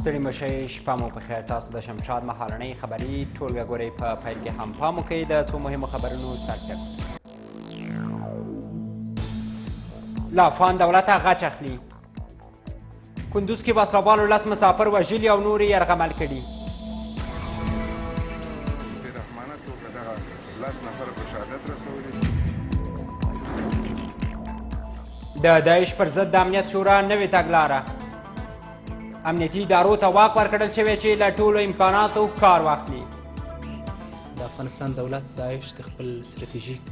ستړي مشئ شپه مو په خیر. تاسو د شمشاد مهالنۍ خبري ټولګه ګورئ. په پیل کې هم پام وکړئ د څو مهمو خبرونو سرټک. له افغان دولته غچ اخلي. کندوز کې وسلوالو 10 مسافر وژلي او نور یې یرغمل کړي. بېرحمانه توګه دغه 10 نفره په شهادت رسولي. د داعش پر ضد د امنیت شورا نوې تګلاره. امنیتي ادارو ته واک ورکړل شوی چې له ټولو امکاناتو کار واخلي. د افغانستان دولت داعش د خپل ستراتیژیک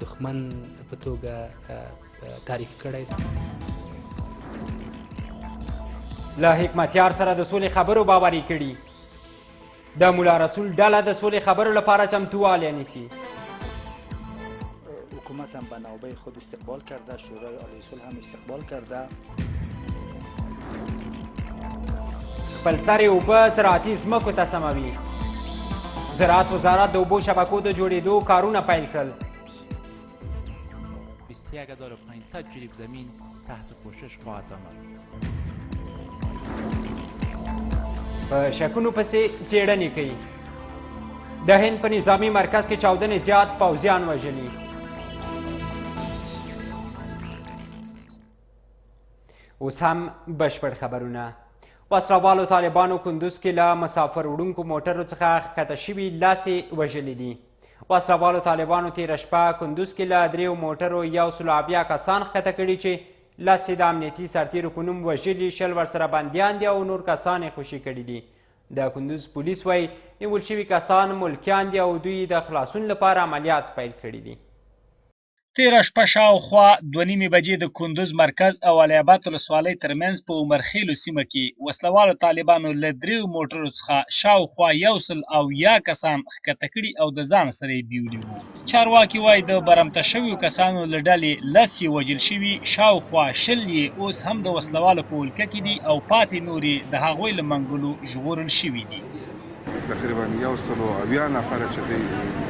دښمن په توګه تعریف کړی. له حکمتیار سره د سولې خبرو باوري کړي. د مولا رسول ډله د سولې خبرو لپاره چمتووالی نیسي. حکومت هم به نوبه خود استقبال کرده، شورای عالی صلح هم استقبال کرده. خپل سر اوبه زراعتي ځمکو ته سموي. زراعت وزارت د اوبو شبکو د جوړېدو کارونه پیل کړل. 21500 جریب زمین تحت پوشش خواهد آمد. په شکونو پسې څېړنې کوي. د هند په نظامي مرکز کې 14 زیات پوځیان وژلي. اوس هم بشپړ خبرونه. وسلوالو طالبانو کندوز کې له مسافر وړونکو موټرو څخه ښکته شوي 10 وژلي دي. وسلوالو طالبانو تېره شپه کندوز کې له 3 موټرو 170 کسان ښکته کړي چې 10 د امنیتي سرتیرو په نوم وژلي، 20 ورسره بندیان دي او نور کسان یې خوشي کړي دي. د کندوز پولیس وایي نیول شوي کسان ملکیان دي او دوی د خلاصون لپاره عملیات پیل کړي دي. تېره شپه شاوخوا 2:30 بجې د کندوز مرکز او علیاباد ولسوالۍ ترمنځ په عمرخیلو سیمه کې وسلوالو طالبانو له 3 موټرو څخه شاوخوا 170 کسان ښکته کړي او د ځان سره یې بیولي وو. چارواکي وایي د برمته شویو کسانو له ډلې 10 یې وژل شوي، شاوخوا 20 یې اوس هم د وسلوالو په ولکه کې دي او پاتې نور یې د هغوی له منګولو ژغورل شوي دي. تقریبا 170 نفره چې دی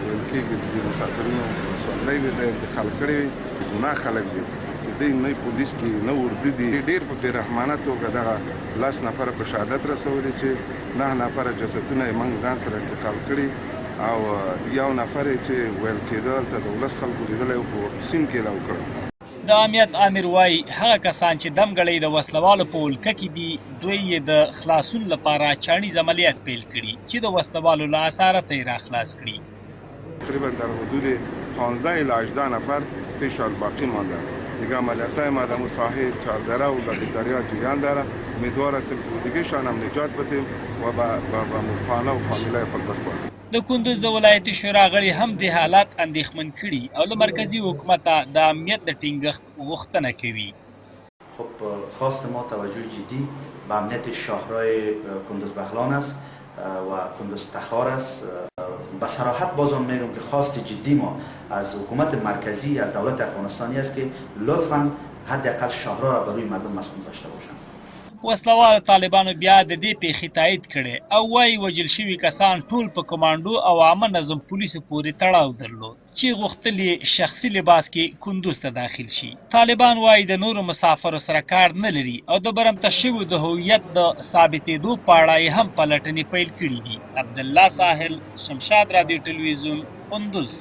ویل کېږي د مسافرینو سورلۍ وي د انتقال کړي وي، ګناه خلک دي چې دی نه پولیس دي نه اردو دي. ډېر په بېرحمانه توګه دغه 10 نفره په شهادت رسولي چې 9 نفره جسدونه یې موږ ځان سره انتقال کړي او 1 نفر یې چې ویل کېده هلته د ولس خلکو لیدلی و په سیم کې لو کړی. د امنیت امیر وایي هغه کسان چې دمګړۍ د وسلوالو په ولکه کې دي دوی یې د خلاصون لپاره چاڼیز عملیات پیل کړي چې د وسلوالو له اسارته یې راخلاص کړي. تقریبا در حدود 15 الی 18 نفر پیش الباقی مانده. دیگه عملیات‌های مردم ساحه چهاردره و دریا جریان داره. امیدوار هستیم که دیگه‌شان هم نجات بدیم و به خانه و فامیلای خود بسپاریم. د کندوز د ولایتي شورا غړي هم د حالات اندېښمن کړي او له مرکزي حکومته د امنیت د ټینګښت غوښتنه کوي. خب خواست ما توجه جدی به امنیت شاهراه کندوز بغلان است و کندوز تخار است. به صراحت بازم میگم که خواست جدی ما از حکومت مرکزی از دولت افغانستانی است که لطفاً حداقل شاهراه را بروی مردم مسئول داشته باشند. وسلوال طالبانو بیا د دې پیښې تایید کړي او وایي وژل شوي کسان ټول په کمانډو او عامه نظم پولیسو پورې تړاو درلود چې غوښتل یې شخصي لباس کې کندوز ته داخل شي. طالبان وایي د نورو مسافرو سره کار نه لري او د برمته شویو د هویت د ثابتېدو په اړه یې هم پلټنې پیل کړي دي. عبدالله ساحل، شمشاد رادیو ټلویزیون، کندوز.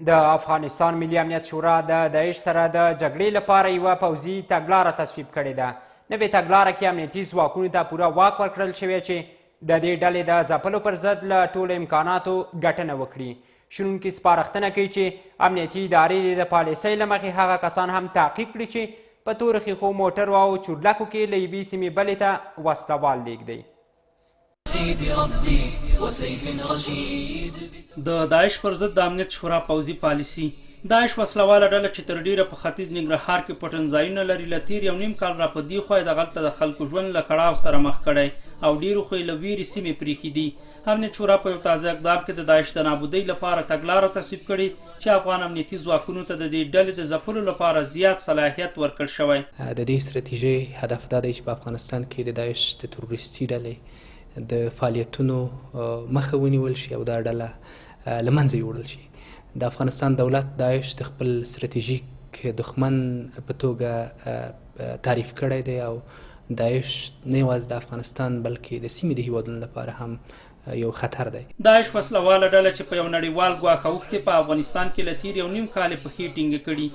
د افغانستان ملي امنیت شورا د داعش سره د جګړې لپاره یوه پوځي تګلاره تصویب کړې ده. نوې تګلاره کې امنیتي ځواکونو ته پوره واک ورکړل شوی چې د دې ډلې د ځپلو پر ضد له ټولو امکاناتو ګټنه وکړي. شنونکي سپارښتنه کوي چې امنیتي ادارې د پالیسۍ له مخې هغه کسان هم تعقیب کړي چې په تورو ښیښو موټرو او چورلکو کې له یوې سیمې بلې ته وسلوال لیږدي. د داعش پر ضد د امنیت شورا پوځي پالیسي. داعش وسلواله ډله چې تر ډیره په ختیځ ننګرهار کې پټنځایونه لري له تېر 1.5 کال را په دې خوا یې دغلته د خلکو ژوند له کړاو سره مخ کړی او ډیرو خو یې له ویرې سیمې پرېښي دي. امنیت شورا په یو تازه اقدام کې د داعش د نابودۍ لپاره تګلاره تصویب کړې چې افغان امنیتي ځواکونو ته د دې ډلې د ځپلو لپاره زیات صلاحیت ورکړل شوی. د دې ستراتیژۍ هدف دا دی چې په افغانستان کې د داعش د تروریستي ډلې د فعالیتونو مخه ونیول شي او دا ډله له منځه یوړل شي. د افغانستان دولت داعش د خپل ستراتیژیک دښمن په توګه تعریف کړی دی او داعش نه یوازې د افغانستان بلکې د سیمې د هیوادونو لپاره هم یو خطر دی. داعش وسلواله ډله چې په یو نړیوال ګواښ اوښتې په افغانستان کې له تېر 1.5 کال پښې ټینګې کړي.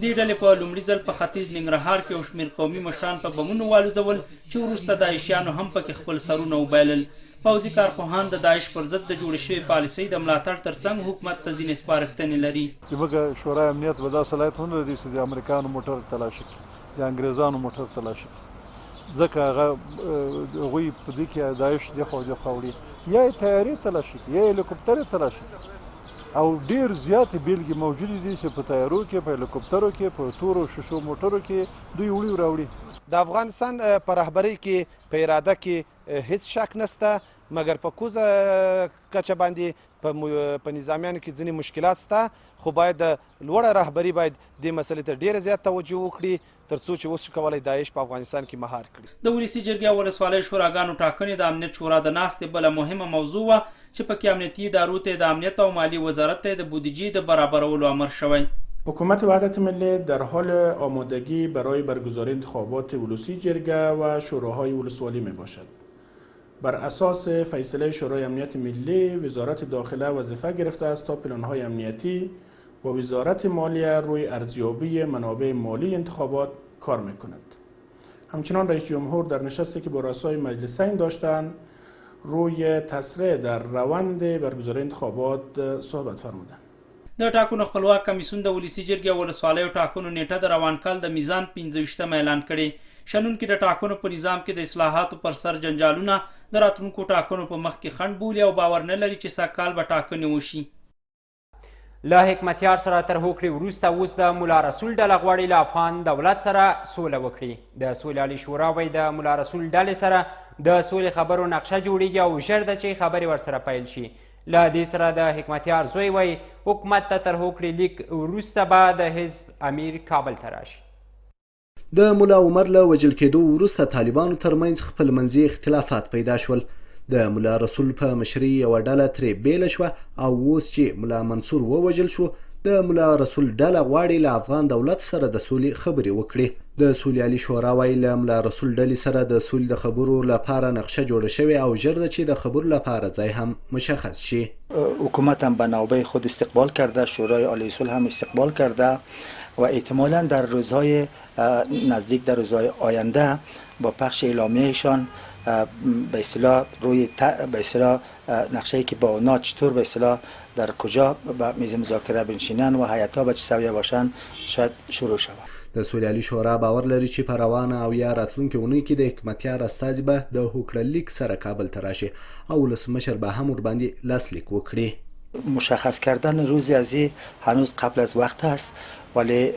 دې ډلې په لومړي ځل په ختیځ ننګرهار کې یو شمېر قومي مشران په بمونو والوځول چې وروسته داعشیانو هم پکې خپل سرونه وبایلل. پوځي کارپوهان د داعش پر ضد د جوړې شوې پالیسۍ د ملاتړ ترڅنګ حکومت ته ځینې سپارښتنې لري. چې موږ شورای امنیت به دا صلاحیت ونه لري چې د امریکانو موټر تلاشي کړي، د انګریزانو موټر تلاشي کړي، ځکه هغوی په دې کې داعش دخوا وړي، یا یې تیارې تلاشي کړي یا یې هلیکوپټرې تلاشي کړي، او ډېر زیاتې بیلګې موجودې دي چې په تیارو کې، په هلیکوپټرو کې، په تورو شیشو موټرو کې دوی وړي راوړي. د افغانستان په رهبرۍ کې په اراده کې هیڅ شک نشته، مګر په کوزه کچه باندې په نظامیانو کې ځینې مشکلات شته، خو باید د لوړه رهبري باید دې مسلې ته ډېره زیات توجه وکړي ترڅو چې اوس کولی داعش په افغانستان کې مهار کړي. د ولسي جرګې او ولسوالۍ شوراګانو ټاکنې د امنیت شورا د ناستې بله مهمه موضوع وه چې پکې امنیتي ادارو ته د امنیت او مالی وزارت ته د بودجې د برابرولو امر شوی. حکومت وحدت ملی در حال آمادگی برای برگزاری انتخابات ولسی جرگه و شوراهای ولسوالی می باشد. بر اساس فیصله شورای امنیت ملی وزارت داخله وظیفه گرفته است تا پلان‌های امنیتی و وزارت مالیه روی ارزیابی منابع مالی انتخابات کار می‌کند. همچنان رئیس جمهور در نشستی که با رؤسای مجلسین داشتند روی تسریع در روند برگزاری انتخابات صحبت فرمودند. د ټاکنو خپلواک کمیسیون د ولسي جرګې او ولسوالیو ټاکنو نیټه د روان کال د میزان 15 اعلان کړي. شنونکي د ټاکنو په نظام کې د اصلاحاتو پر سر جنجالونه د راتلونکو ټاکنو په مخ کې خنډ بولي او باور نه لري چې سږکال به ټاکنې وشي. له حکمتیار سره تر هوکړې وروسته اوس د ملا رسول ډله غواړي له افغان دولت سره سوله وکړي. د سولې عالي شورا وایي د ملا رسول ډلې سره د سولې خبرو نقشه جوړیږي او ژر ده چې خبرې ورسره پیل شي. له دې سره د حکمتیار زوی وایي حکومت ته تر هوکړې لیک وروسته به د حزب امیر کابل ته راشي. د ملا عمر له وژل کېدو وروسته طالبانو ترمنځ خپل منځي اختلافات پیدا شول. د ملا رسول په مشرۍ یوه ډله ترې بیله شوه او اوس چې ملا منصور ووژل شو د ملا رسول ډله غواړي له افغان دولت سره د سولې خبرې وکړي. د سولې عالي شورا وایي له ملا رسول ډلې سره د سولې د خبرو لپاره نقشه جوړه شوې او ژر ده چې د خبرو لپاره ځای هم مشخص شي. حکومت هم به نوبه خود استقبال کرده، شورای عالی صلح هم استقبال کرده و احتمالا در روزهای نزدیک در روزهای آینده با پخش اعلامیهشان به اصطلاح روی به اصطلاح نقشه‌ای که با اونا چطور به اصطلاح در کجا به میز مذاکره بنشینن و هیئت‌ها به چه سویه باشن شاید شروع شود. د سولې عالي شورا باور لري چې په روانه او یا راتلونکې اونۍ کې د حکمتیار استازي به د هوکړه لیک سره کابل ته راشي او ولسمشر به هم ورباندې لاسلیک وکړي. مشخص کردن روزی از این هنوز قبل از وقت است، ولی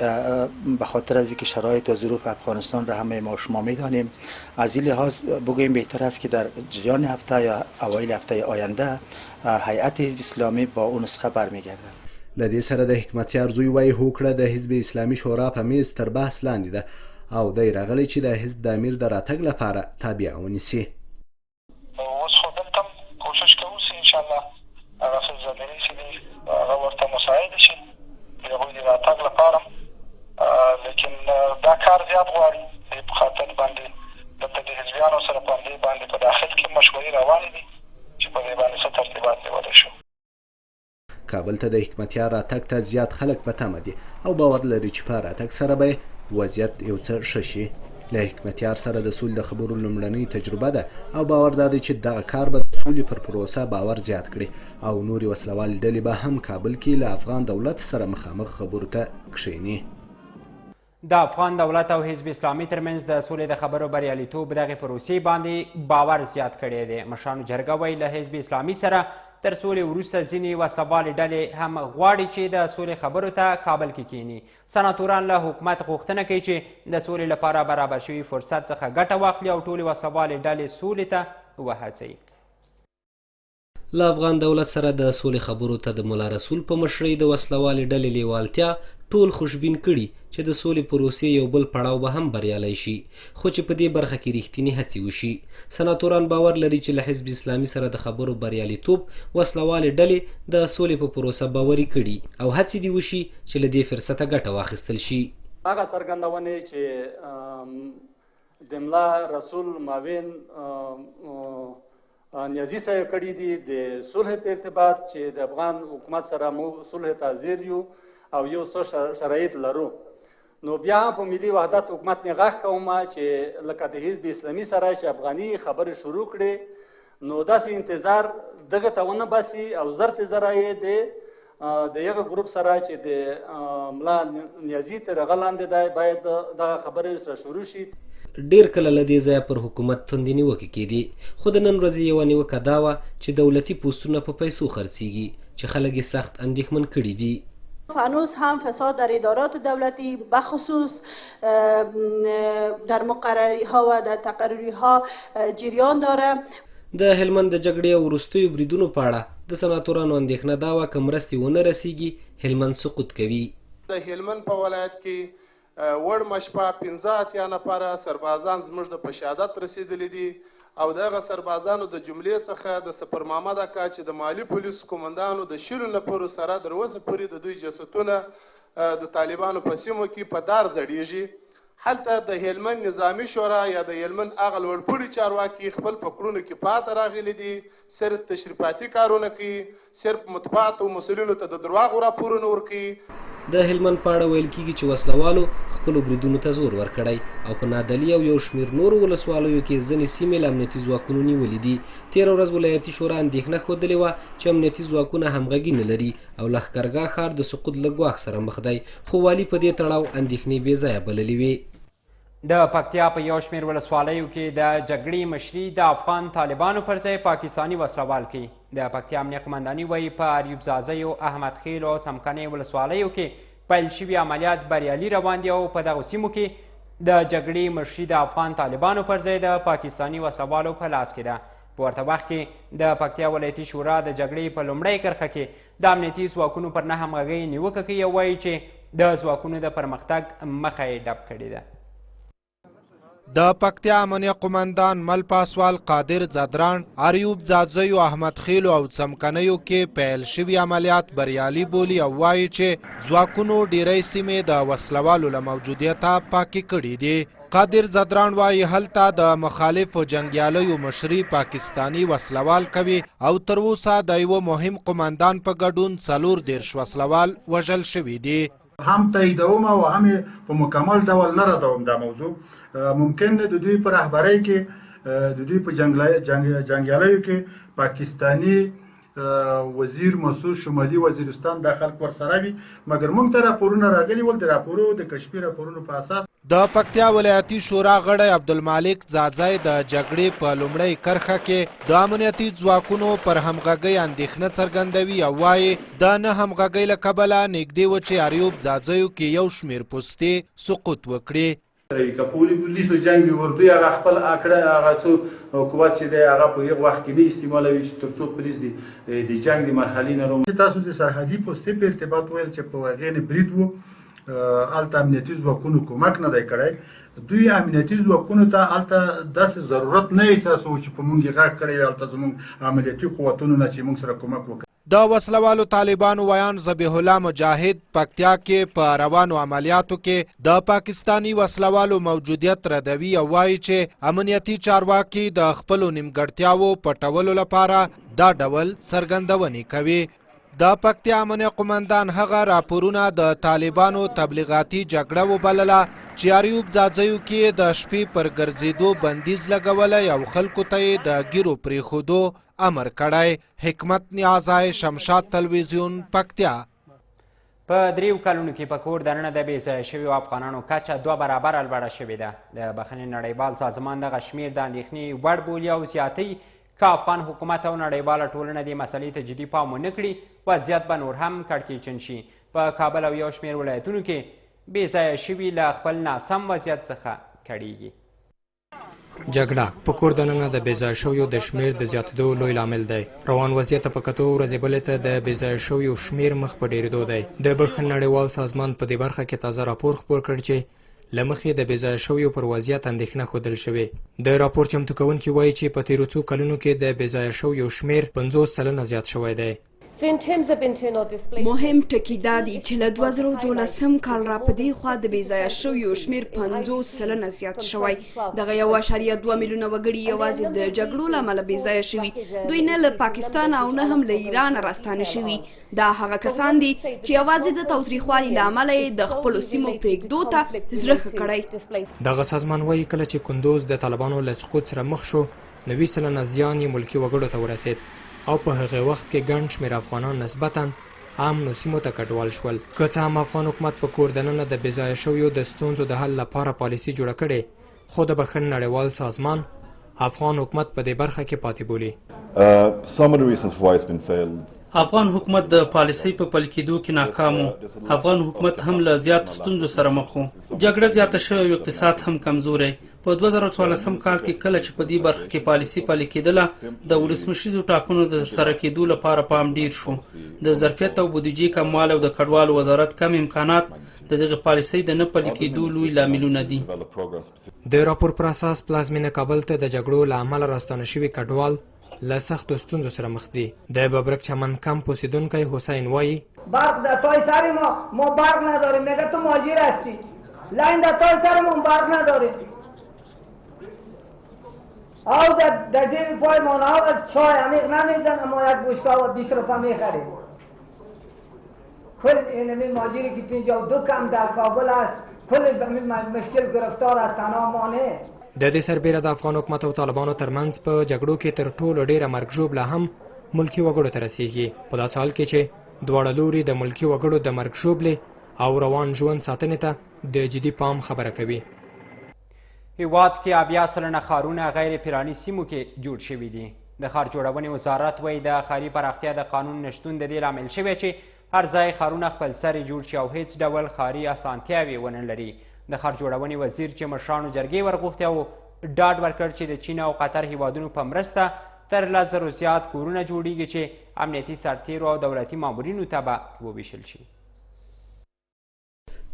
به خاطر از اینکه شرایط و ظروف افغانستان را همه ما شما میدانیم، از این لحاظ بگوییم بهتر است که در جریان هفته یا اوایل هفته آینده هیئت حزب اسلامی با اون نسخه برمیگردد. له دې سره د حکمتیار زوی وایي هوکړه د حزب اسلامي شورا په میز تر بحث لاندې ده او دی راغلی چې د حزب د امیر د راتګ لپاره تابع ونیسي. اوس خو دلته کوشش کوو چې انشاءالله هغه څه زمینې چې دي هغه ورته مساعد شي د هغوی د راتګ لپاره، لیکن دا کار زیات غواړي په خاطر باندې دلته د حزبیانو سره په همدې باندې په داخل کې مشورې روانې دي چې په دې باندې څه ترتیبات نیولی شو. کابل ته د حکمتیار راتګ ته زیات خلک په تمه دي او باور لري چې په راتګ سره به وضعیت یو څه ښه شي. له حکمتیار سره د سولې د خبرو لومړنۍ تجربه ده او باور دا دی چې دغه کار به د سولې پر پروسه باور زیات کړي او نورې وسلوالې ډلې به هم کابل کې له افغان دولت سره مخامخ خبرو ته کښیني. د افغان دولت او حزب اسلامي ترمنځ د سولې د خبرو بریالیتوب دغې پروسې باندې باور زیات کړی دی. مشرانو جرګه وایي له حزب اسلامي سره تر سولې وروسته ځینې وسلوالې ډلې هم غواړي چې د سولې خبرو ته کابل کې کینی. سناتوران له حکومت غوښتنه کوي چې د سولې لپاره برابر شوي فرصت څخه ګټه واخلي او ټولې وسلوالې ډلې سولې ته وهڅوي. له افغان دولت سره د سولې خبرو ته د ملا رسول په مشرۍ د وسلوالې ډلې لیوالتیا ټول خوشبین کړي چې د سولې پروسې یو بل پړاو به هم بریالی شي، خو چې په دې برخه کې رښتینې هڅې وشي. سناتوران باور لري چې له حزب اسلامي سره د خبرو بریالیتوب وسلوالې ډلې د سولې په پروسه باوري کړي او هڅې دې وشي چې له دې فرصته ګټه واخیستل شي. هغه څرګندونې چې د ملا رسول معاون نیازي صاحب کړي دي د صلح په ارتباط چې د افغان حکومت سره مو صلح ته حاضر یو او یو څه شرایط لرو. نو بیا په ملي وحدت حکومت نه غږ کوم چې لکه د حزب اسلامي سره چې افغاني خبرې شروع کړي نو داسې انتظار دغه ته ونه باسي او زرت ذرایع د یو ګروپ سره چې د ملا نیازي تر غلاندې دی باید دغه خبرې سره شروع شي. ډیر کله له دې ځایه پر حکومت توندې نیوکې کېدې، خو د نن ورځې یوه نیوکه دا وه چې دولتي پوستونه په پیسو خرڅېږي چې خلک یې سخت اندېښمن کړي دي. هنوز هم فساد در ادارات دولتی بخصوص در مقرری ها و در تقرری ها جریان داره. د هلمند د جګړې او وروستیو بریدونو په اړه د سناتورانو اندېښنه دا وه که مرستې ونه رسیږي هلمند سقوط کوي. د هلمند په ولایت کې وړ مشپه 15 نفره سربازان زموږ د پشهادت رسیدلی دي او دغه سربازانو د جملې څخه د سپر محمد اکا چې د مالی پولیس قومندانو د 20 نفرو سره در اوسه پورې د دوی جسدونه د طالبانو په سیمو کې په دار زړیږي. هلته د هلمند نظامی شورا یا د هلمند هغه لوړپوړي چارواکي خپل پکړونو کې پاتې راغلي دي، صرف تشریفاتي کارونه کوي، صرف مطبوعاتو مسؤلینو ته د درواغو راپورونه ورکوي. د هلمند په اړه ویل کېږي چې وسلوالو خپلو بریدونو ته زور ورکړی او په نادلي او یو شمېر نورو ولسوالیو کې ځینې سیمې له امنیتي ځواکونو نیولي دي. تېره ورځ ولایتي شورا اندېښنه ښودلې وه چې امنیتي ځواکونه همغږي نه لري او لښکرګاه ښار د سقوط له ګواښ سره مخ دی، خو والي په دې تړاو اندېښنې بې ځایه بللې وې. د پکتیا په یو شمېر ولسوالیو کې د جګړې مشري د افغان طالبانو پر ځای پاکستاني وسلوال کوي. د پکتیا امنیه قمنداني وایي په اریوب ځاځیو، احمد خیل او څمکنۍ ولسوالیو کې پیل شوي عملیات بریالي روان دي او په دغو سیمو کې د جګړې مشري د افغان طالبانو پر ځای د پاکستاني وسلوالو په لاس کې ده. په ورته وخت کې د پکتیا ولایتي شورا د جګړې په لومړۍ کرښه کې د امنیتي ځواکونو پر نه همغږۍ نیوکه کوي او وایي چې د ځواکونو د پرمختګ مخه یې ډب کړې ده. د پکتیا امنیه قمندان مل پاسوال قادر زدران اریوب ځاځیو، احمد خیلو او څمکنیو کې پیل شوي عملیات بریالي بولي او وایي چې ځواکونو ډیری سیمې د وسلوالو له موجودیته پاکې کړي دي. قادر زدران وایي هلته د مخالفو جنګیالیو مشري پاکستاني وسلوال کوي او تر اوسه د یوه مهم قمندان په ګډون 40 وسلوال وژل شوي دي. هم تاییدوم او هم په مکمل ډول نه ردوم دا موضوع. ممکن د دوی په رهبرۍ کې د دوی په جنګیالیو کې پاکستاني وزیر مسعود شمالي وزیرستان د خلک ورسره وي، مګر موږ ته راپورونه راغلي ول د راپورو د کشفي راپورونو په اساس. د پکتیا ولایتي شورا غړی عبدالمالک ځاځی د جګړې په لومړۍ کرښه کې د امنیتي ځواکونو پر همغږۍ اندېښنه څرګندوي او وایي د نه همغږۍ له کبله نږدې و چې اریوب ځاځیو کې یو شمېر پوستې سقوط وکړي. که پولی پولیسو جنگ وردوی هغه خپل اکړه هغه څو قوت چې دی هغه په یو وخت کې نه استعمالوي چې تر څو پولیس د جنگ د مرحلې نه روم. تاسو د سرحدي پوستې په ارتباط ویل چې په هغې نه برید و هلته امنیتي ځواکونو کومک نه دی کړی. دوی امنیتي ځواکونو ته هلته داسې ضرورت نه احساسوو چې په موږ یې غږ کړی وي هلته زموږ عملیاتي قوتونو نه چې موږ سره کومک وکړي. د وسلوالو طالبانو ویان ذبیح الله مجاهد پکتیا کې په روانو عملیاتو کې د پاکستاني وسلوالو موجودیت ردوي او وایي چې امنیتي چارواکي د خپلو نیمګړتیاوو پټولو لپاره دا ډول څرګندونې کوي. د پکتیا امنیه قمندان هغه راپورونه د طالبانو تبلیغاتي جګړه وبلله چې اریوب ځاځیو کې د شپې پر ګرځېدو بندیز لګولی او خلکو ته یې د ګیرو پرېښودو امر کړی. حکمت نیازی، شمشاد تلویزیون، پکتیا. په 3 کلونو کې په کور دننه د بې ځایه شویو افغانانو کچه 2 برابره لوړه شوې ده. د بخښنې نړیوال سازمان دغه شمېر د اندېښنې وړ بولي او زیاتوي که افغان حکومت او نړیواله ټولنه دې مسلې ته جدي پام ونه کړي وضعیت به نور هم کړکېچن شي. په کابل او یو شمېر ولایتونو کې بې ځایه شوي له خپل ناسم وضعیت څخه کړېږي. جګړه په کور دننه د بې ځایه شویو د شمېر د زیاتېدو لوی لامل دی. روان وضعیت په کتو ورځې بلې ته د بې ځایه شویو شمېر مخ په ډېرېدو دی. د بخښنې نړیوال سازمان په دې برخه کې تازه راپور خپور کړ چې له مخې د بې ځایه شویو پر وضعیت اندېښنه ښودل شوې. د راپور چمتو کوونکي وایي چې په تېرو څو کلونو کې د بې ځایه شویو شمېر 50 سلنه زیات شوی دی. مهم ټکي دا دي چې له 2012 کال را په دې خوا د بېځایه شویو شمېر 50% زیات شوی. دغه 1.2 میلیونه وګړي یوازې د جګړو له امله بېځایه شوي. دوی نه له پاکستان او نه هم له ایران راستانه شوي. دا هغه کسان دي چې یوازې د تاوتریخوالي له امله یې د خپلو سیمو پرېږدو ته زړه ښه کړی. دغه سازمان وایي کله چې کندوز د طالبانو له سقوط سره مخ شو 90% زیان یې ملکي وګړو ته ورسېد او په هغه وخت کې ګڼ شمېر افغانان نسبتاً امنو سیمو ته کډوال شول. که څه هم افغان حکومت په کور دننه د بېځایه شویو د ستونزو د حل لپاره پالیسي جوړه کړې، خو د بخښنې نړیوال سازمان افغان حکومت په دې برخه کې پاتې بولي. افغان حکومت د پالیسۍ په پلي کېدو کې ناکام و. افغان حکومت هم له زیاتو ستونزو سره مخ و. جګړه زیاته شوې او اقتصاد هم کمزوری. په 2014 کال کې کله چې په دې برخه کې پالیسي پلي کېدله د ولسمشریزو ټاکنو د ترسره کېدو لپاره پام ډیر شو. د ظرفیت او بودیجې کموالی او د کډوالو وزارت کم امکانات د دغه پالیسۍ د نه پلي کېدو لوی لاملونه دي. د راپور پر اساس پلازمینه کابل ته د جګړو له امله راستانه شوي کډوال له سختو ستونزو سره مخ دي. د ببرک چمن کمپ اوسیدونکی حسین وایي برق در تای سر ما برق نداریم. میگه تو مهاجر هستی. لاین در تای سرمون برق نداریم. او در زیر پای ما نه از چای عمیق نمیزنه. ما یک بشکه و 20 روپه میخریم. کل اینمی مهاجری که 52 کم در کابل است کل مشکل گرفتار از تنها ما نه. د دې سربیره د افغان حکومت او طالبانو ترمنځ په جګړو کې تر ټولو ډیره مرګ ژوبله هم ملکي وګړو ته رسیږي، په داسې حال کې چې دواړه لوري د ملکي وګړو د مرګ ژوبلې او روان ژوند ساتنې ته د جدي پام خبره کوي. هیواد کې 80% ښارونه غیر پلاني سیمو کې جوړ شوي دي. د ښار جوړونې وزارت وایي د ښاري پراختیا د قانون نشتون د دې لامل شوی چې هر ځای ښارونه خپل سرې جوړ شي او هیڅ ډول ښاري اسانتیاوې ونه لري. د ښار جوړونې وزیر چې مشرانو جرګې ورغوښتې او ډاډ ورکړ چې د چین او قطر هیوادونو په مرسته تر 10,000 زیات کورونه جوړیږي چې امنیتي سرتیرو او دولتي مامورینو ته به وویشل شي.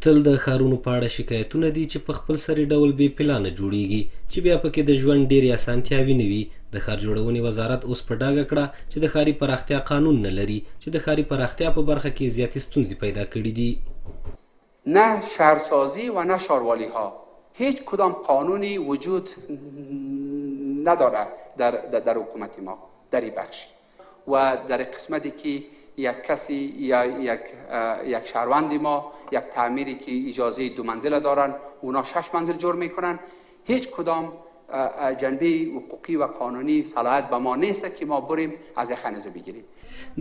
تل د ښارونو په اړه شکایتونه دي چې په خپل سري ډول بې پلانه جوړیږي چې بیا پکې د ژوند ډېرې اسانتیاوې نه وي. د ښار جوړونې وزارت اوس په ډاګه کړه چې د ښاري پراختیا قانون نه لري چې د ښاري پراختیا په برخه کې زیاتې ستونزې پیدا کړي دي. نه شهرسازی و نه شاروالی ها هیچ کدام قانونی وجود نداره در حکومت ما در این بخش و در قسمتی که یک کسی یا یک شهروند ما یک تعمیری که اجازه 2 منزله دارن اونا 6 منزل جور میکنن. هیچ کدام جنبه حقوقی و قانونی صلاحیت به ما نیست که ما بریم از خنزو بگیریم.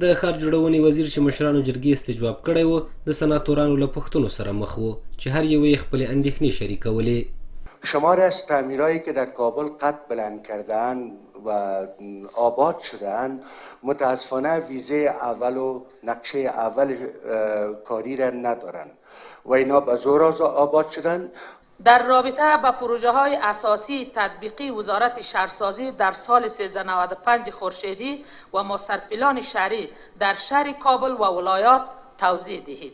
د ښار جوړونې وزیر چې مشرانو جرګې استجواب کړی و د سناتورانو له پوښتنو سره مخ و چې هر یو یې خپلې اندېښنې شریکولې. شماری از تعمیرهایی که در کابل قد بلند کردن و آباد شدن متاسفانه ویزه اول و نقشه اول کاری را ندارن و اینا به زور آباد شدن. در رابطه با پروژه های اساسی تطبیقی وزارت شهرسازی در سال 1395 خورشیدی و ماسترپلان شهری در شهر کابل و ولایات توضیح دهید.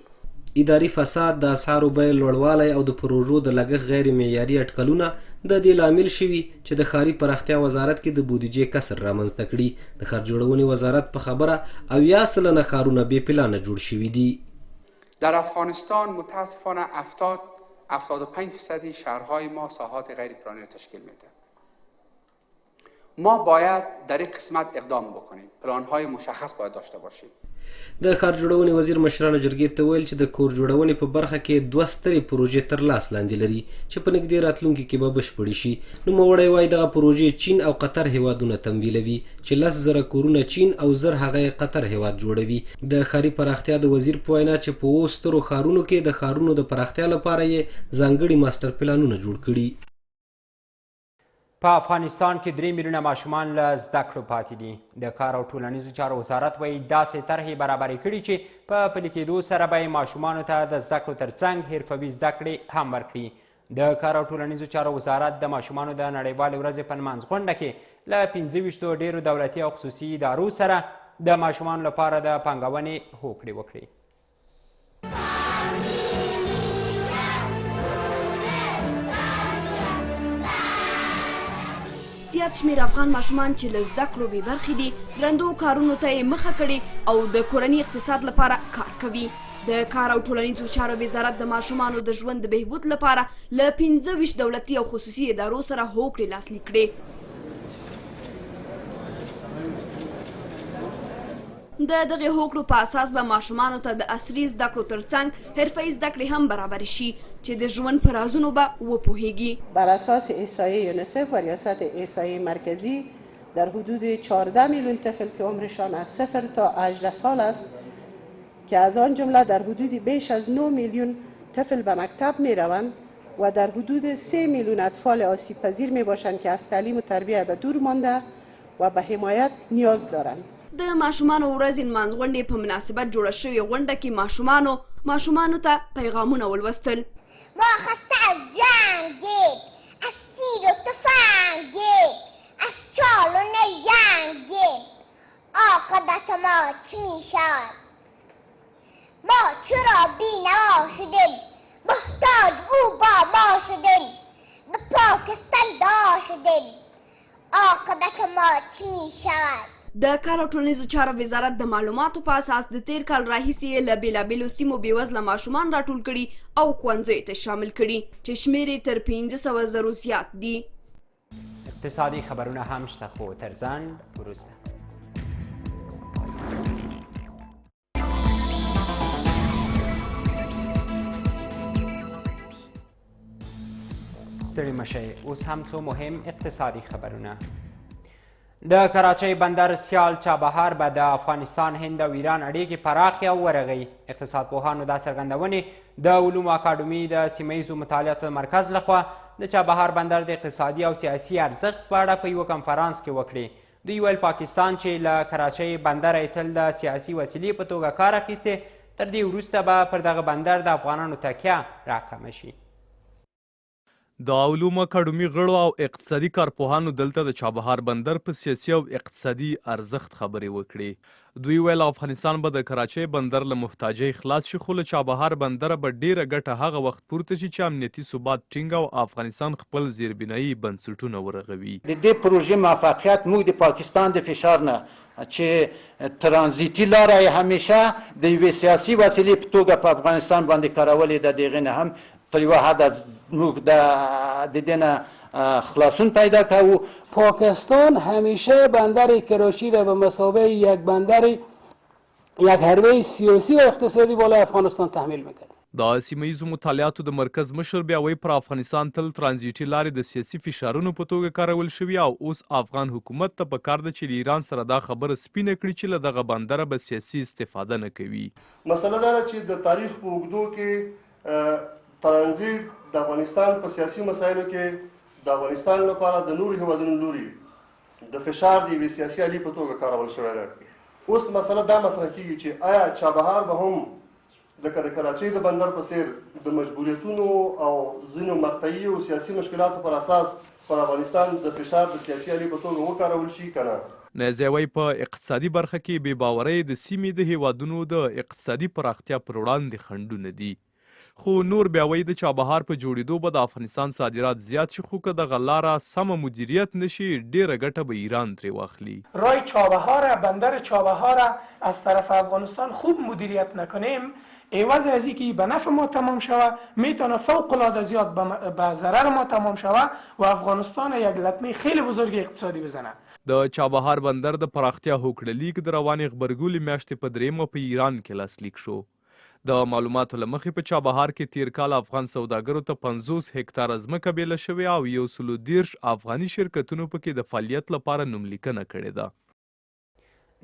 اداري فساد، د اسعارو بیې لوړوالی او د پروژو د لګښت غیر معیاري اټکلونه د دې لامل شوي چې د ښاري پراختیا وزارت کې د بودیجې کسر رامنځته کړي. د ښار جوړونې وزارت په خبره 80% ښارونه بې پلانه جوړ شوي دي. در افغانستان متاسفانه 75% شهرهای ما ساحات غیر پلانی را تشکیل میده. ما باید در این قسمت اقدام بکنیم. پلانهای مشخص باید داشته باشیم. د ښار جوړونې وزیر مشرانو جرګې ته ویل چې د کور جوړونې په برخه کې 2 سترې پروژې تر لاس لاندې لري چې په نږدې راتلونکي کې به بشپړې شي. نوموړی وایي دغه پروژې چین او قطر هیوادونه تمویلوي چې 10,000 کورونه چین او 1000 هغه قطر هیواد جوړوي. د ښاري پراختیا د وزیر په وینا چې په 2 سترو ښارونو کې د ښارونو د پراختیا لپاره یې ځانګړي ماسټر پلانونه جوړ کړي. په افغانستان کې 3 میلیونه ماشومان له زده کړو پاتې دي. د کار او ټولنیزو چارو وزارت وایي داسې طرحې برابرې کړي چې په پلي کېدو سره به یې ماشومانو ته د زده کړو ترڅنګ حرفوي زده کړې هم ورکړي. د کار او ټولنیزو چارو وزارت د ماشومانو د نړیوالې ورځې په نمانځ غونډه کې له 25 ډېرو دولتي او خصوصي ادارو سره د ماشومانو لپاره د پانګونې هوکړې وکړې. زیات شمېر افغان ماشومان چې له زده کړو بې برخې دي درندو کارونو ته یې مخه کړې او د کورني اقتصاد لپاره کار کوي. د کار او ټولنیزو چارو وزارت د ماشومانو د ژوند د بهبود لپاره له 25 دولتي او خصوصي ادارو سره هوکړې لاسلیک کړې. د دغه هوکړو په اساس به ماشومانو ته د عصري زده کړو ترڅنګ حرفه‌ای زده کړې هم برابر شي چې د ژوند په رازونو به وپوهیږي. بر اساس احصایه یونیسف و ریاست احصایه مرکزی در حدود 14 میلیون طفل که عمرشان از 0 تا 18 سال است که از آن جمله در حدود بیش از 9 میلیون طفل به مکتب می روند و در حدود 3 میلیون اطفال آسیب پذیر می باشند که از تعلیم و تربیه به دور مانده و به حمایت نیاز دارند. د ماشومانو ورځ نمانځ غونډې په مناسبت جوړه شوې غونډه کې ماشومانو ته پیغامونه ولوستل. ما خسته از جنگیم، از تیر و تفنگیم، از چال و نینگیم، عاقبت ما چی میشود؟ ما چرا بینوا شدیم، محتاج او با ما شدیم، به پاکستان دا شدیم، عاقبت ما چی میشود؟ د کار او ټولنیزو چارو وزارت د معلوماتو په اساس د تیر کال راهیسې له بېلابېلو سیمو بېوزله ماشومان راټول کړي او ښوونځیو ته شامل کړي چې شمېر یې تر 500 زرو زیات دي. اقتصادي خبرونه هم شته خو تر ځنډ وروسته. ستړي مشئ، اوس هم څو مهم اقتصادي خبرونه. د کراچۍ بندر سیال چابهار به د افغانستان، هند او ایران اړیکې پراخې او ورغوي. اقتصاد پوهانو دا څرګندونې د علومو اکاډمي د سیمه ییزو مطالعاتو مرکز لخوا د چابهار بندر د اقتصادي او سیاسي ارزښت په اړه په یوه کنفرانس کې وکړې. دوی ویل پاکستان چې له کراچۍ بندر یې تل د سیاسي وسیلې په توګه کار اخیستی، تر دې وروسته به پر دغه بندر د افغانانو تکیه راکمه شي. د علومو اکاډمي غړو او اقتصادي کارپوهانو دلته د چابهار بندر په سیاسي او اقتصادي ارزښت خبرې وکړې. دوی ویل افغانستان به د کراچۍ بندر له محتاجۍ خلاص شي، خو له چابهار بندره به ډیره ګټه هغه وخت پورته شي چې امنیتي ثبات ټینګ او افغانستان خپل زیربنایي بنسټونه ورغوي. د دې پروژې موفقیت موږ د پاکستان د فشار نه چې ترانزیتي لاره یې همیشه د یوې سیاسي وسیلې په توګه په افغانستان باندې کارولې ده، د هغې نه هم تر یوه حد موږ د دې نه خلاصون پیدا کوو. پاکستان همیشه بندر کراچی را به مثابه یک بندر یک حربه سیاسی و اقتصادی بالای افغانستان تحمیل میکرد. د سیمه ییزو مطالعاتو د مرکز مشر بیا وایي پر افغانستان تل ترانزیټي لارې د سیاسي فشارونو په توګه کارول شوي او اوس افغان حکومت ته پکار ده چې له ایران سره دا خبره سپینه کړي چې له دغه بندره به سیاسي استفاده نه کوي. مسله دا ده چې د تاریخ په اوږدو کې ترانزیت د افغانستان په سیاسي مسایلو کې د افغانستان لپاره د نورو هیوادونو لوري د فشار د یوې سیاسي الې په توګه کارول شوی دی. اوس مسله دا مطرح کیږي چې آیا چابهار به هم د کراچۍ د بندر په څیر د مجبوریتونو او ځینو مقطعي او سیاسي مشکلاتو پر اساس پر افغانستان د فشار د سیاسي الې په توګه وکارول شي که نه؟ نازیوی په اقتصادي برخه کې بې باورۍ د سیمې د هیوادونو د اقتصادي پراختیا پر وړاندې خنډونه دي. خو نور بیا وایي د چابهار په جوړېدو به د افغانستان صادرات زیات شي، خو که دغه لاره سمه مدیریت نشي ډیره ګټه به ایران ترې واخلي. رای چابهار، بندر چابهار از طرف افغانستان خوب مدیریت نکنیم، عوض از اینکه به نفع ما تمام شود میتونه فوق العاده زیاد به ضرر ما تمام شود و افغانستان یک لطمه خیلی بزرگ اقتصادی بزنه. د چابهار بندر د پراختیا هوکړه لیک د روانې غبرګولې میاشتې په دریمه په ایران کې لاسلیک شو. د معلوماتو له مخې په چابهار کې تیر کال افغان سوداګرو ته 50 هکتاره ځمکه بیله شوې او 130 افغاني شرکتونو پکې د فعالیت لپاره نوملیکنه کړې ده.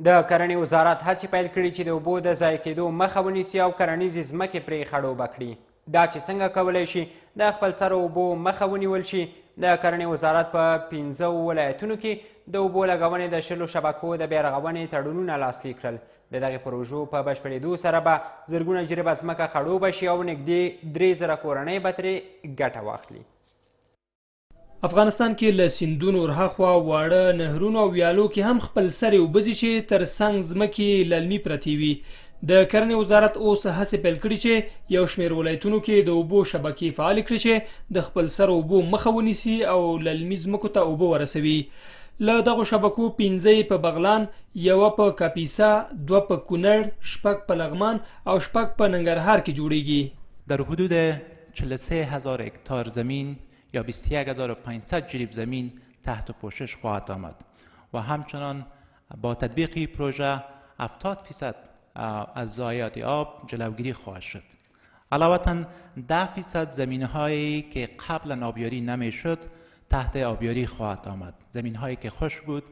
د کرنې وزارت هڅې پیل کړي چې د اوبو د ضایع کېدو مخه ونیسي او کرنیزې ځمکې پرې خړوبه کړي. دا چې څنګه کولی شي د خپل سر اوبو مخه ونیول شي. د کرنې وزارت په 15 ولایتونو کې د اوبو لګونې د 10 شبکو د بیارغونې تړونونه لاسلیک کړل. د دغې پروژو په بشپړېدو سره به زرګونه جریبه ځمکه خړوبه شي او نږدې 3000 کورنۍ به ترې ګټه واخلي. افغانستان کې له سیندونو ورهاخوا واړه نهرونو او ویالو کې هم خپل سرې اوبه ځي چې تر څنګ ځمکې للمي پرتې وي. د کرنې وزارت اوس هڅې پیل کړي چې یو شمېر ولایتونو کې د اوبو شبکې فعالې کړي چې د خپل سر اوبو مخه ونیسي او للمي ځمکو ته اوبه ورسوي. له دغو شبکو 5 په بغلان، 1 په کاپیسا، 2 په کونړ، 6 په لغمان او 6 په ننګرهار کې جوړیږي. در حدود 43000 هکتار زمین یا 21500 جریب زمین تحت پوشش خواهد آمد و همچنان با تطبیق این پروژه 70% از ضایعات آب جلوگیری خواهد شد. علاوه 10% زمین‌هایی که قبلا آبیاری نمی‌شد تحت آبیاری خواهد آمد. زمین‌هایی که خشک بود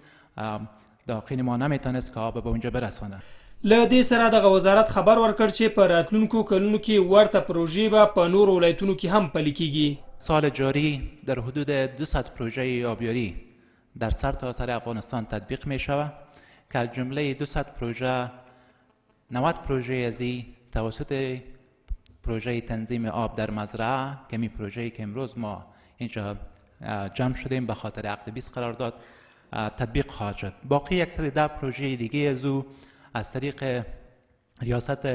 داخل ما نمیتونست که آب به اونجا برسانه. له دې سره دغه وزارت خبر ورکړ چې په راتلونکو کلونو کې ورته پروژې به په نورو ولایتونو کې هم پلي کیږي. سال جاری در حدود 200 پروژه آبیاری در سرتاسر افغانستان تطبیق می شود که از جمله 200 پروژه 90 پروژه از توسط پروژه تنظیم آب در مزرعه که می پروژه‌ای که امروز ما اینجا جمع شدیم به خاطر عقد 20 قرارداد تطبیق خواهد شد. باقی 110 پروژه دیگه از او از طریق ریاست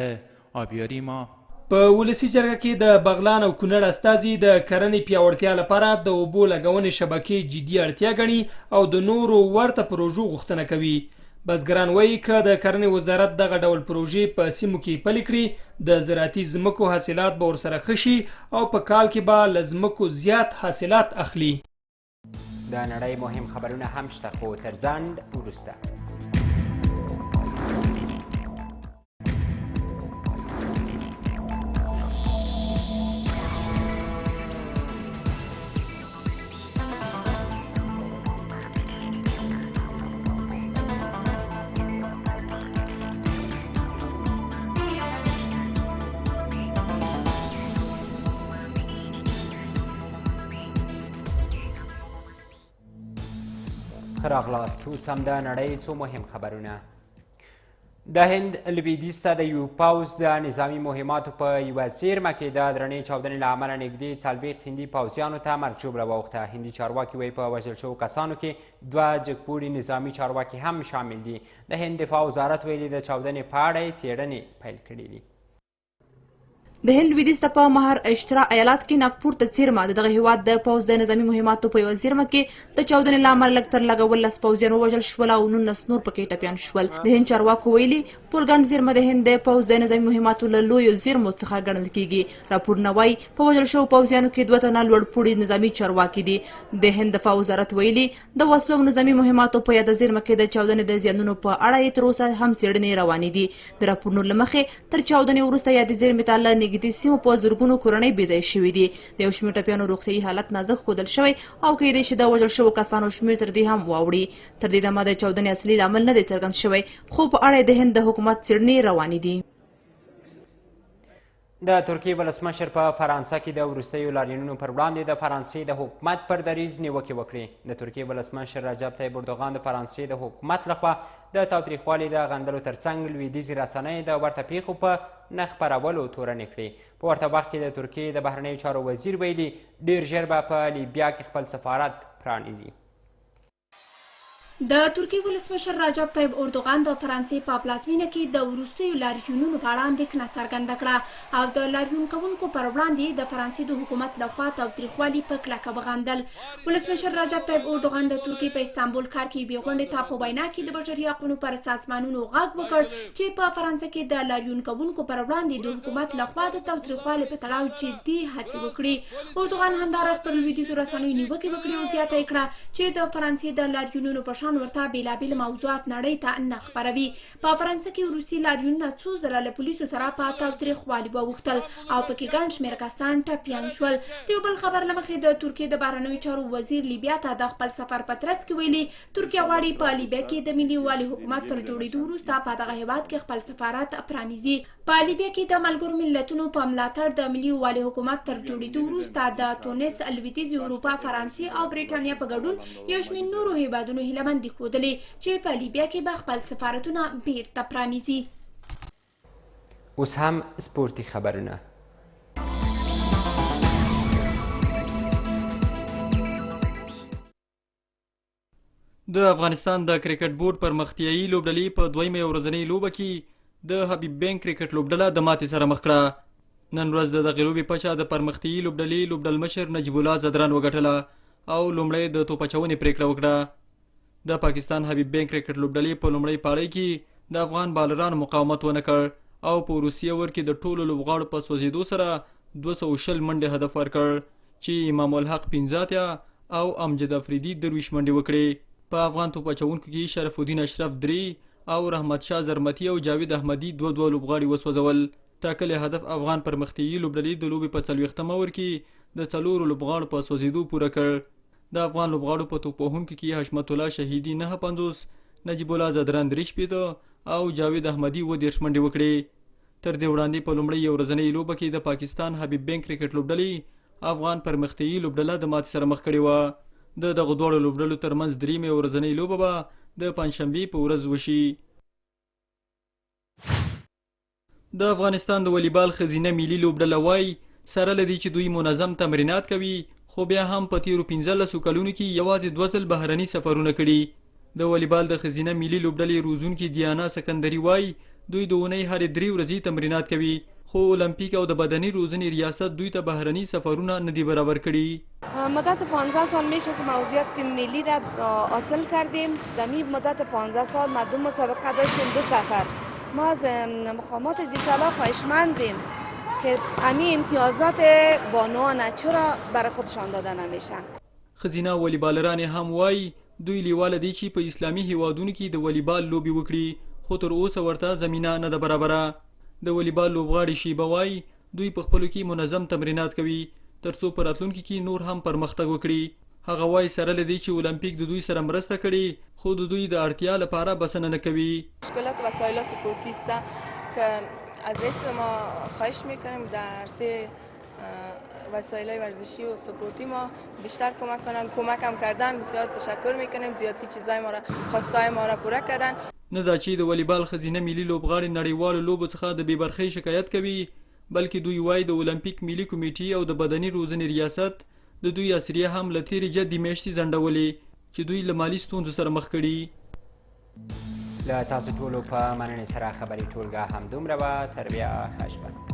آبیاری ما په ولسی جرګه کې د بغلان او کونړ استازي د کرنې پیاوړتیا لپاره د اوبو لګونې شبکې جدي اړتیا ګڼي او د نورو ورته پروژو غوښتنه کوي. بزګران وایي که د کرنې وزارت دغه ډول پروژې په سیمو کې پلي کړي د زراعتي ځمکو حاصلات به ورسره ښه شي او په کال کې به له ځمکو زیات حاصلات اخلي. د نړۍ مهم خبرونه هم شته خو تر ځنډ وروسته. راغلاست. اوس هم د نړۍ څو مهم خبرونه. د هند لویدیځ ته د یو پوځ د نظامي مهماتو په یوه څیرمه کې د درنې چاودنې له امله نږدې 40 هندي پوځیانو ته مرګ ژوبله واوښته. هندي چارواکي وایي په وژل شوو کسانو کې 2 جګپوړي نظامي چارواکي هم شامل دي. د هند دفاع وزارت ویلي د چاودنې په اړه یې څېړنې پیل کړي دي. د هند لویدیځ ته په مهر اشترا ایالات کې ناګپور ته څیرمه د دغه هیواد د پوځ د نظامي مهماتو په یوه څیرمه کې د چاودنې له امله لږ تر لږه 19 پوځیان ووژل شول او 19 نور پکې ټپیان شول. د هند چارواکو ویلي پولګان زیرمه د هند د پوځ د نظامي مهماتو له لویو زیرمو څخه ګڼل کیږي. راپورونه وایي په وژل شوو پوځیانو کې 2 تنه لوړپوړي نظامي چارواکي دي. د هند دفاع وزارت ویلي د وسلو نظامي مهماتو په یاده زیرمه کې د چاودنې د زیانونو په اړه یې تر اوسه هم څېړنې روانې دي. د راپورونو له مخې تر چاودنې وروسته یادې زیرمې ته له نږدې سیمو په زرګونو کورنۍ بېځایه شوي دي. د یو شمېر ټپیانو روغتیایي حالت نازک ښودل شوی او کیدای شي د وژل شوو کسانو شمېر تر دې هم واوړي. تر دې دمه د چاودنې اصلي لامل نه دی څرګند شوی خو په اړه د هند د حکومت څېړنې روانې دي. د ترکیې ولسمشر په فرانسه کې د وروستیو لاریونونو پر وړاندې د فرانسې د حکومت پر دریځ نیوکې وکړې. د ترکیې ولسمشر رجب طیب اردوغان د فرانسې د حکومت لخوا د تاوتریخوالي د غندلو ترڅنګ لویدیځې رسنۍ د ورته پیښو په نه خپرولو تورنې کړې. په ورته وخت کې د ترکیې د بهرنیو چارو وزیر ویلي ډیر ژر به په لیبیا کې خپل سفارت پرانیزي. د ترکیې ولسمشر رجب طیب اردوغان د فرانسې په پلازمینه کې د وروستیو لاریونونو په اړه اندېښنه څرګنده کړه او د لاریون کوونکو پر وړاندې د فرانسې د حکومت لخوا تاوتریخوالي په کلکه وغندل. ولسمشر رجب طیب اردوغان د ترکیې په استانبول ښار کې یوې غونډې ته په وینا کې د بشري حقونو پر سازمانونو غږ وکړ چې په فرانسه کې د لاریون کوونکو پر وړاندې د حکومت لخوا د تاوتریخوالي په تړاو جدي هڅې وکړي. اردوغان همداراز پر لویدیځو رسنیو نیوکې وکړې او زیاته یې کړه چې د فرانسې د لاریونونو په شان ورته بیلابیل موضوعات نړۍ ته نه خپروي. په فرانسه کې وروستي لاریونونه څو ځله له پولیسو سره په تاوتریخوالي واوښتل او پکې ګڼ شمېر کسان ټپیان شول. د یو بل خبر له مخې د ترکیې د بهرنیو چارو وزیر لیبیا ته د خپل سفر په ترڅ کې ویلي ترکیه غواړي په لیبیا کې د ملي یووالي حکومت تر جوړېدو وروسته په دغه هېواد کې خپل سفارت پرانیزي. په لیبیا کې د ملګرو ملتونو په ملاتړ د ملي یووالي حکومت تر جوړېدو وروسته د تونس، لویدیځې اروپا، فرانسې او برېټانیا په ګډون یو شمېر نورو هېوادونو هیلهمندي ښودلې چې په لیبیا کې به خپل سفارتونه بیرته پرانیزي. اوس هم سپورتي خبرونه. د افغانستان د کرکټ بورډ پرمختیایي لوبډلې په 2مه ورځنۍ لوبه کې د حبیب بینک کرکټ لوبډله د ماتې سره مخ کړه. نن ورځ د دغې لوبې پچه د پرمختیایي لوبډلې لوبډلمشر نجیب الله زدران وګټله او لومړی د توپ اچونې پرېکړه وکړه. د پاکستان حبیب بینک کرکټ لوبډلې په لومړۍ پاړۍ کې د افغان بالرانو مقاومت ونه کړ او په وروستي اوور کې د ټولو لوبغاړو په سوځېدو سره 220 منډې هدف ورکړ چې امام الحق 15 او امجد افریدي 23 منډې وکړې. په افغان توپ اچونکو کې شرف الدین اشرف 3 او رحمت شاه زرمتی او جاوید احمدي 2 لوبغاړي وسوځول. ټاکلی هدف افغان پرمختیایي لوبډلې د لوبې په 40 اوور کې د 4 لوبغاړو په سوځېدو پوره کړ. د افغان لوبغاړو په توپ وهونکو کې حشمت الله شهیدي 9.50 نجیب الله زدران 3 او جاوید احمدي 30 منډې وکړې. تر دې وړاندې په لومړۍ یو ورځنۍ لوبه کې د پاکستان حبیب بینک کرکټ لوبډلې افغان پرمختیایي لوبډله د ماتې سره مخ کړې وه. د دغو دواړو لوبډلو ترمنځ درېیمې ورځنۍ لوبه به د پنجشنبې په ورځ وشي. د افغانستان د والیبال ښځینه ملي لوبډله وایي سره له دې چې دوی منظم تمرینات کوي خو بیا هم په تیرو 15 کلونو کې یوازې 2 ځل بهرني سفرونه کړي. د والیبال د ښځینه ملي لوبډلې روزونکي دیانا سکندري وایي دوی د اونۍ هرې 3 ورځې تمرینات کوي خو اولمپیک او د بدنی روزنې ریاست دوی ته بهرني سفرونه نه دي برابر کړي. مدت 15 سال میشه که موضوعیت ملی را حاصل کردیم. در این مدت 15 سال ما 2 مسابقه داشتیم 2 سفر. ما از مقامات زیرسالا خواهشمندیم که همین امتیازات بانوان چرا برای خودشان داده نمیشه. ښځینه والیبالرانې هم وایي دوی لیواله دي چې په اسلامي هیوادونو کې د والیبال لوبې وکړي خو تر اوسه ورته زمینه نه ده برابره. د والیبال لوبغاړي شیبه وایي دوی په خپلو کې منظم تمرینات کوي ترڅو په راتلونکي کې نور هم پرمختګ وکړي. هغه وایي سره له دې چې اولمپیک د دوی سره مرسته کړي خو د دوی د اړتیا لپاره بسنه نه کوي. مشکلات وسایل سپورتی است که از رئیس ما خواهش میکنیم در عرصه وسایل ورزشی و سپورتی ما بیشتر کمک هم کردن. بسیار تشکر میکنیم زیاتی چیزای ما را خواستای ما را پوره کردن. نه دا چې د والیبال ښځینه ملي لوبغاړي نړیوالو لوبو څخه د بېبرخۍ شکایت کوي بلکې دوی وایي د اولمپیک ملي کمیټې او د بدني روزنې ریاست د دوی اسریه هم له تېرې جدي میاشتې ځنډولې چې دوی له مالي ستونزو سره مخ کړي. له تاسو ټولو په مننې سره خبري ټولګه همدومره وه. تر بیا ښه شپه.